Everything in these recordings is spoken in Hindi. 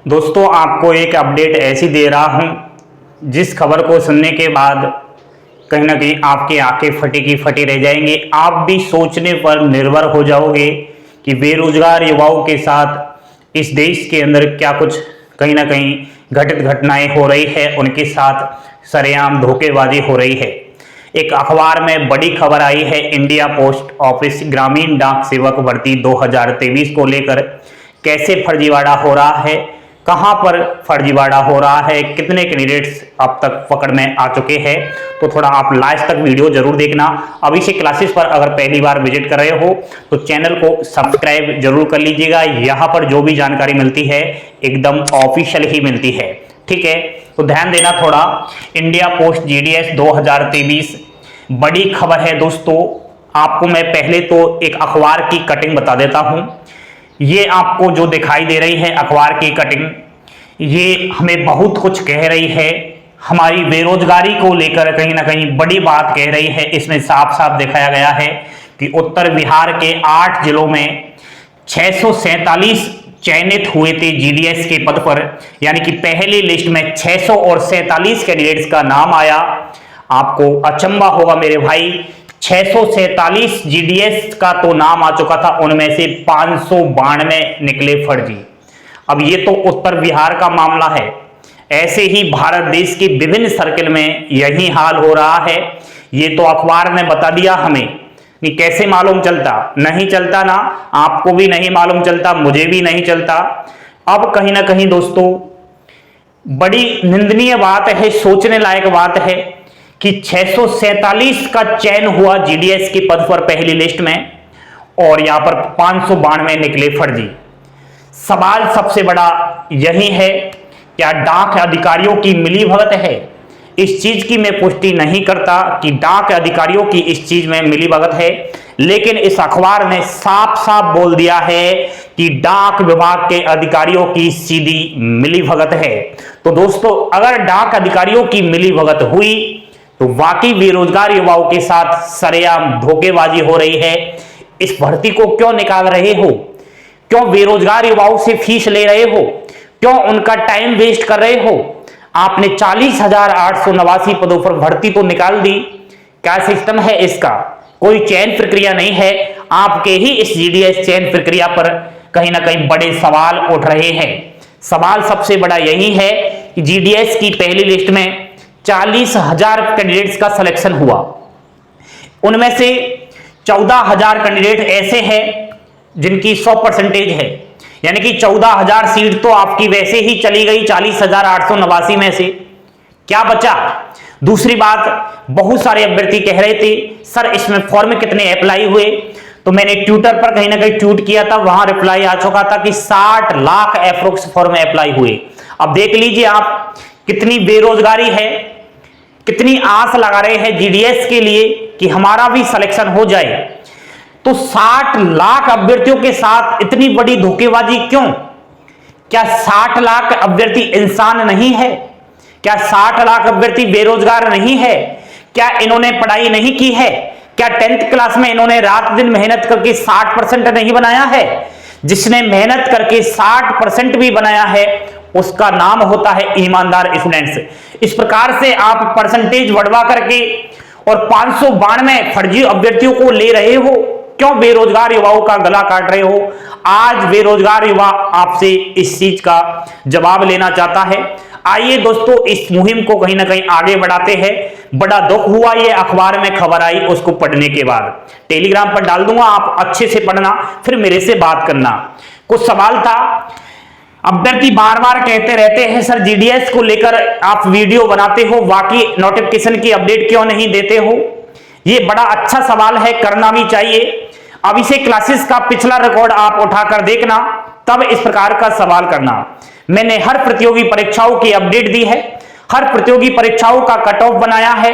दोस्तों आपको एक अपडेट ऐसी दे रहा हूं जिस खबर को सुनने के बाद कहीं ना कहीं आपकी आंखें फटी की फटी रह जाएंगी। आप भी सोचने पर निर्भर हो जाओगे कि बेरोजगार युवाओं के साथ इस देश के अंदर क्या कुछ कहीं ना कहीं घटित घटनाएं हो रही है, उनके साथ सरेआम धोखेबाजी हो रही है। एक अखबार में बड़ी खबर आई है, इंडिया पोस्ट ऑफिस ग्रामीण डाक सेवक भर्ती 2023 को लेकर कैसे फर्जीवाड़ा हो रहा है, कहां पर फर्जीवाड़ा हो रहा है, कितने कैंडिडेट्स अब तक पकड़ में आ चुके हैं। तो थोड़ा आप लास्ट तक वीडियो जरूर देखना। अभी से क्लासेस पर अगर पहली बार विजिट कर रहे हो तो चैनल को सब्सक्राइब जरूर कर लीजिएगा। यहां पर जो भी जानकारी मिलती है एकदम ऑफिशियल ही मिलती है, ठीक है। तो ध्यान देना थोड़ा। इंडिया पोस्ट जीडीएस 2023 बड़ी खबर है दोस्तों। आपको मैं पहले तो एक अखबार की कटिंग बता देता हूं। ये आपको जो दिखाई दे रही है अखबार की कटिंग, ये हमें बहुत कुछ कह रही है। हमारी बेरोजगारी को लेकर कहीं ना कहीं बड़ी बात कह रही है। इसमें साफ साफ दिखाया गया है कि उत्तर बिहार के 8 जिलों में 647 चयनित हुए थे जीडीएस के पद पर, यानी कि पहली लिस्ट में 647 कैंडिडेट्स का नाम आया। आपको अचंभा होगा मेरे भाई, 647 जीडीएस का तो नाम आ चुका था, उनमें से 592 निकले फर्जी। अब ये तो उत्तर बिहार का मामला है, ऐसे ही भारत देश के विभिन्न सर्किल में यही हाल हो रहा है। ये तो अखबार ने बता दिया हमें कि कैसे मालूम चलता, नहीं चलता ना, आपको भी नहीं मालूम चलता, मुझे भी नहीं चलता। अब कहीं ना कहीं दोस्तों बड़ी निंदनीय बात है, सोचने लायक बात है कि 647 का चयन हुआ जीडीएस के पद पर पहली लिस्ट में और यहां पर 592 निकले फर्जी। सवाल सबसे बड़ा यही है, क्या डाक अधिकारियों की मिलीभगत है? इस चीज की मैं पुष्टि नहीं करता कि डाक अधिकारियों की इस चीज में मिलीभगत है, लेकिन इस अखबार ने साफ साफ बोल दिया है कि डाक विभाग के अधिकारियों की सीधी मिलीभगत है। तो दोस्तों अगर डाक अधिकारियों की मिलीभगत हुई तो वाकई बेरोजगार युवाओं के साथ सरेआम धोखेबाजी हो रही है। इस भर्ती को क्यों निकाल रहे हो? क्यों बेरोजगार युवाओं से फीस ले रहे हो? क्यों उनका टाइम वेस्ट कर रहे हो? आपने 40,889 पदों पर भर्ती तो निकाल दी, क्या सिस्टम है इसका? कोई चयन प्रक्रिया नहीं है। आपके ही इस जीडीएस चयन प्रक्रिया पर कहीं ना कहीं बड़े सवाल उठ रहे हैं। सवाल सबसे बड़ा यही है कि जीडीएस की पहली लिस्ट में 40,000 कैंडिडेट्स का सिलेक्शन हुआ, उनमें से 14,000 कैंडिडेट ऐसे हैं जिनकी 100% है, यानी कि 14,000 सीट तो आपकी वैसे ही चली गई 40,889 में से। क्या बचा? दूसरी बात, बहुत सारे अभ्यर्थी कह रहे थे सर इसमें फॉर्म कितने अप्लाई हुए, तो मैंने ट्विटर पर कहीं ना कहीं ट्वीट किया था, वहां रिप्लाई आ चुका था कि 60 लाख एप्रोक्स फॉर्म अप्लाई हुए। अब देख लीजिए आप कितनी बेरोजगारी है, कितनी आस लगा रहे हैं जीडीएस के लिए कि हमारा भी सिलेक्शन हो जाए। तो 60 लाख अभ्यर्थियों के साथ इतनी बड़ी धोखेबाजी क्यों? क्या 60 लाख अभ्यर्थी इंसान नहीं है? क्या 60 लाख अभ्यर्थी बेरोजगार नहीं है? क्या इन्होंने पढ़ाई नहीं की है? क्या 10th क्लास में इन्होंने रात दिन मेहनत करके 60% नहीं बनाया है? जिसने मेहनत करके 60% भी बनाया है उसका नाम होता है ईमानदार स्टूडेंट्स। इस प्रकार से आप परसेंटेज बढ़वा करके और 592 फर्जी अभ्यर्थियों को ले रहे हो। क्यों बेरोजगार युवाओं का गला काट रहे हो? आज बेरोजगार युवा आपसे इस चीज का जवाब लेना चाहता है। आइए दोस्तों इस मुहिम को कहीं ना कहीं आगे बढ़ाते हैं। बड़ा दुख हुआ ये अखबार में खबर आई उसको पढ़ने के बाद, टेलीग्राम पर डाल दूंगा, आप अच्छे से पढ़ना फिर मेरे से बात करना। कुछ सवाल था, अभ्यर्थी बार बार कहते रहते हैं सर जीडीएस को लेकर आप वीडियो बनाते हो, बाकी नोटिफिकेशन की अपडेट क्यों नहीं देते हो? ये बड़ा अच्छा सवाल है, करना भी चाहिए। अब इसे क्लासेस का पिछला रिकॉर्ड आप उठाकर देखना, तब इस प्रकार का सवाल करना। मैंने हर प्रतियोगी परीक्षाओं की अपडेट दी है, हर प्रतियोगी परीक्षाओं का कट ऑफ बनाया है,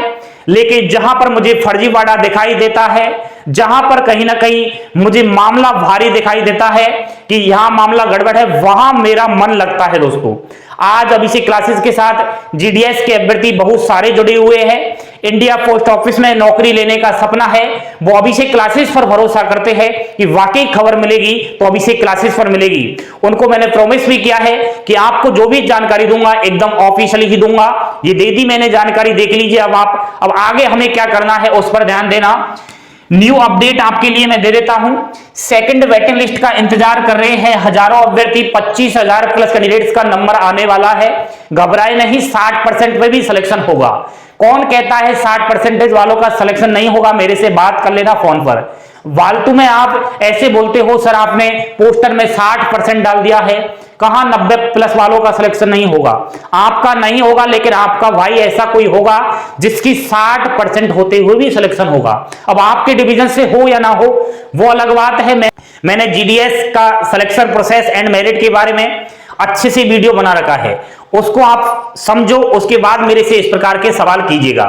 लेकिन जहां पर मुझे फर्जीवाड़ा दिखाई देता है, जहां पर कहीं ना कहीं मुझे मामला भारी दिखाई देता है कि यहां मामला गड़बड़ है, वहां मेरा मन लगता है दोस्तों। आज अभी से क्लासेस के साथ जीडीएस के अभ्यर्थी बहुत सारे जुड़े हुए हैं। इंडिया पोस्ट ऑफिस में नौकरी लेने का सपना है, वो अभिषेक क्लासेस पर भरोसा करते हैं कि वाकई खबर मिलेगी तो अभिषेक क्लासेस पर मिलेगी। उनको मैंने प्रॉमिस भी किया है कि आपको जो भी जानकारी दूंगा एकदम ऑफिशियली ही दूंगा। ये दे दी मैंने जानकारी, देख लीजिए। अब आगे हमें क्या करना है उस पर ध्यान देना। न्यू अपडेट आपके लिए मैं दे देता हूं। सेकंड वेटिंग लिस्ट का इंतजार कर रहे हैं हजारों अभ्यर्थी, 25,000 प्लस कैंडिडेट्स का नंबर आने वाला है। घबराए नहीं, 60% पे भी सिलेक्शन होगा। कौन कहता है 60% वालों का सिलेक्शन नहीं होगा? मेरे से बात कर लेना फोन पर। फालतू में आप ऐसे बोलते हो सर आपने पोस्टर में 60% डाल दिया है, कहां 90+ वालों का सिलेक्शन नहीं होगा? आपका नहीं होगा, लेकिन आपका भाई ऐसा कोई होगा जिसकी 60% होते हुए भी सिलेक्शन होगा। अब आपके डिवीजन से हो या ना हो वो अलग बात है। मैंने जीडीएस का सिलेक्शन प्रोसेस एंड मेरिट के बारे में अच्छे से वीडियो बना रखा है, उसको आप समझो, उसके बाद मेरे से इस प्रकार के सवाल कीजिएगा,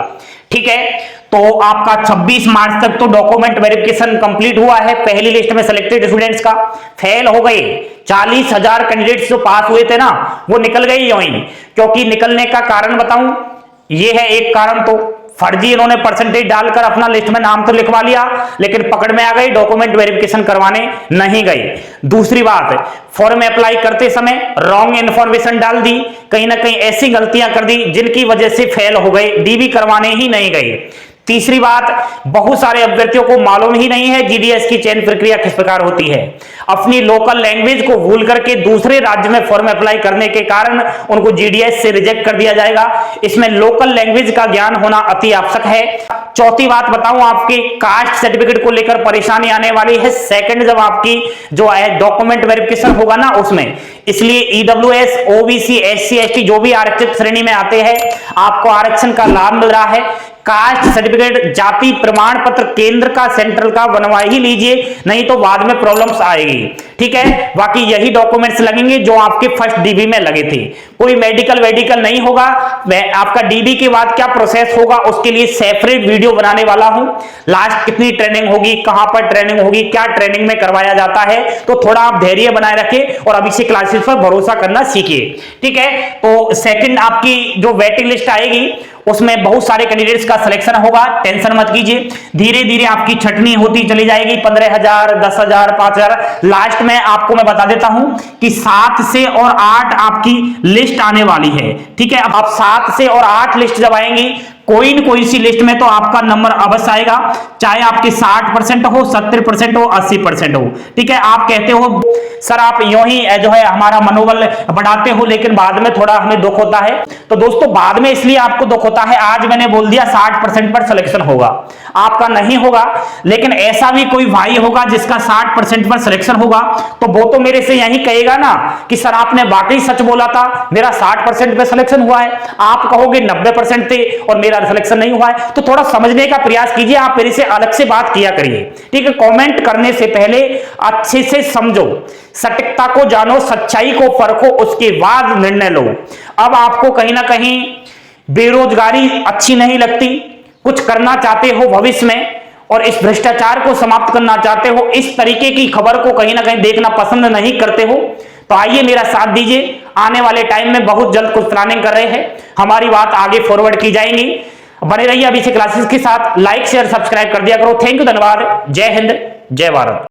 ठीक है? तो आपका 26 मार्च तक तो डॉक्यूमेंट वेरिफिकेशन कंप्लीट हुआ है। पहली लिस्ट में सिलेक्टेड स्टूडेंट्स का फेल हो गए 40,000 कैंडिडेट्स जो पास हुए थे ना, वो निकल गए यूं ही। क्योंकि निकलने का कारण बताऊं, ये है एक कारण, तो फर्जी इन्होंने परसेंटेज डालकर अपना लिस्ट में नाम तो लिखवा लिया, लेकिन पकड़ में आ गई, डॉक्यूमेंट वेरिफिकेशन करवाने नहीं गए। दूसरी बात, फॉर्म अप्लाई करते समय रॉन्ग इंफॉर्मेशन डाल दी, कहीं ना कहीं ऐसी गलतियां कर दी जिनकी वजह से फेल हो गए, डीबी करवाने ही नहीं गए। तीसरी बात, बहुत सारे अभ्यर्थियों को मालूम ही नहीं है जीडीएस की चयन प्रक्रिया किस प्रकार होती है। अपनी लोकल लैंग्वेज को भूल करके दूसरे राज्य में फॉर्म अप्लाई करने के कारण उनको जीडीएस से रिजेक्ट कर दिया जाएगा। इसमें लोकल लैंग्वेज का ज्ञान होना अति आवश्यक है। चौथी बात बताऊं, आपके कास्ट सर्टिफिकेट को लेकर परेशानी आने वाली है सेकंड जब आपकी जो है डॉक्यूमेंट वेरिफिकेशन होगा ना उसमें। इसलिए ईडब्ल्यूएस, ओबीसी, एससी, एसटी जो भी आरक्षित श्रेणी में आते हैं आपको आरक्षण का लाभ मिल रहा है। कास्ट सर्टिफिकेट, जाति प्रमाण पत्र केंद्र का, सेंट्रल का बनवा ही लीजिए, नहीं तो बाद में प्रॉब्लम्स आएगी, ठीक है? बाकी यही डॉक्यूमेंट्स लगेंगे जो आपके फर्स्ट डीबी में लगे थे। कोई मेडिकल नहीं होगा। मैं आपका डीबी के बाद क्या प्रोसेस होगा उसके लिए सेपरेट वीडियो बनाने वाला हूं। लास्ट कितनी ट्रेनिंग होगी, कहां पर ट्रेनिंग होगी, क्या ट्रेनिंग में करवाया जाता है, तो थोड़ा आप धैर्य बनाए रखें और अभिषेक क्लासेस पर भरोसा करना सीखिए, ठीक है? तो सेकंड आपकी जो वेटिंग लिस्ट आएगी उसमें बहुत सारे कैंडिडेट्स का सिलेक्शन होगा, टेंशन मत कीजिए। धीरे धीरे आपकी छटनी होती चली जाएगी, 15,000, 10,000, 5,000। लास्ट में आपको मैं बता देता हूं कि 7 से और 8 आपकी लिस्ट आने वाली है, ठीक है? अब 7 से और 8 लिस्ट जब आएंगी, कोई न कोई सी लिस्ट में तो आपका नंबर अवश्य आएगा, चाहे आपके 60% हो, 70% हो, 80% हो, ठीक है? आप कहते हो सर आप यूं ही जो है हमारा मनोबल बढ़ाते हो, लेकिन बाद में थोड़ा हमें दुख होता है। तो दोस्तों बाद में इसलिए आपको दुख होता है, आज मैंने बोल दिया 60% पर सिलेक्शन होगा, आपका नहीं होगा, लेकिन ऐसा भी कोई भाई होगा जिसका 60% पर सिलेक्शन होगा, तो वो तो मेरे से यही कहेगा ना कि सर आपने वाकई सच बोला था, मेरा 60% पे सिलेक्शन हुआ है। आप कहोगे 90% थे और मेरा सिलेक्शन नहीं हुआ है। तो थोड़ा समझने का प्रयास कीजिए, आप मेरे से अलग से बात किया करिए, ठीक है? कमेंट करने से पहले अच्छे से समझो, सटीकता को जानो, सच्चाई को परखो, उसके बाद निर्णय लो। अब आपको कहीं ना कहीं बेरोजगारी अच्छी नहीं लगती, कुछ करना चाहते हो भविष्य में और इस भ्रष्टाचार को समाप्त करना चाहते हो, इस तरीके की खबर को कहीं ना कहीं देखना पसंद नहीं करते हो, तो आइए मेरा साथ दीजिए। आने वाले टाइम में बहुत जल्द कुछ प्लानिंग कर रहे हैं, हमारी बात आगे फॉरवर्ड की जाएगी। बने रहिए अभिषेक क्लासेस के साथ, लाइक शेयर सब्सक्राइब कर दिया करो। थैंक यू, धन्यवाद। जय हिंद, जय भारत।